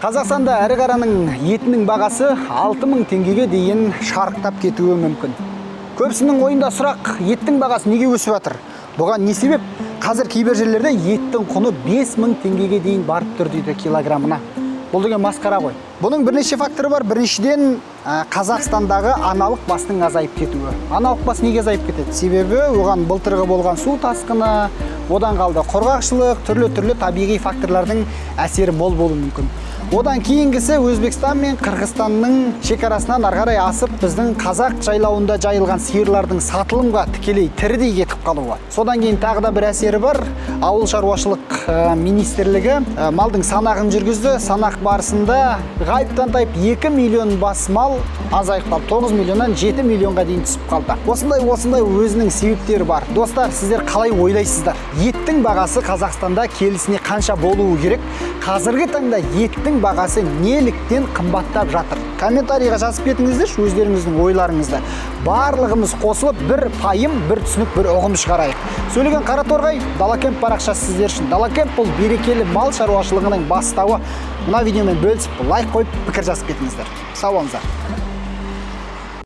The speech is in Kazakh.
Қазақстанда әрі қараның етінің бағасы 6000 теңгеге дейін шарықтап кетуі мүмкін. Көпсінің ойында сұрақ, еттің бағасы неге өсіп жатыр? Бұған не себеп? Қазір кейбір жерлерде еттің құны 5000 теңгеге дейін барып тұр дейді килограммына. Бұл деген масқара ғой. Бұның бірнеше факторы бар. Біріншіден, Қазақстандағы аналық бастың азайып кетуі. Аналық бас неге азайып кетеді? Себебі оған былтырғы болған су тасқыны, одан қалды құрғақшылық, түрлі табиғи факторлардың әсері мол болуы мүмкін. Одан кейінгісі Өзбекстан мен Қырғызстанның шекарасынан ары қарай асып, біздің қазақ жайлауында жайылған сиырлардың сатылымға тікелей тірідей кетіп қалуы. Содан кейін тағы да бір әсері бар. Ауыл шаруашылық министрлігі малдың санағын жүргізді. Санақ барысында ғайыптан тайып 2 миллион бас мал азайып қалды. 9 миллионнан 7 миллионға дейін түсіп қалды. Осындай өзінің себептері бар. Достар, сіздер қалай ойлайсыздар? Еттің бағасы Қазақстанда келісіне қанша болуы керек? Қазіргі таңда еттің бағасы неліктен қымбаттап жатыр? Комментарийға жазып кетіңіздерші өздеріңіздің ойларыңызды. Барлығымыз қосылып бір пайым, бір түсінік, бір ұғым шығарайық. Сөйлеген Қараторғай, Далакемп парақшасы сіздер үшін. Далакемп бұл берекелі мал шаруашылығының бастауы. Мына видеомен бөлісіп, лайк қойып, пікір жазып кетіңіздер. Сау болыңыздар.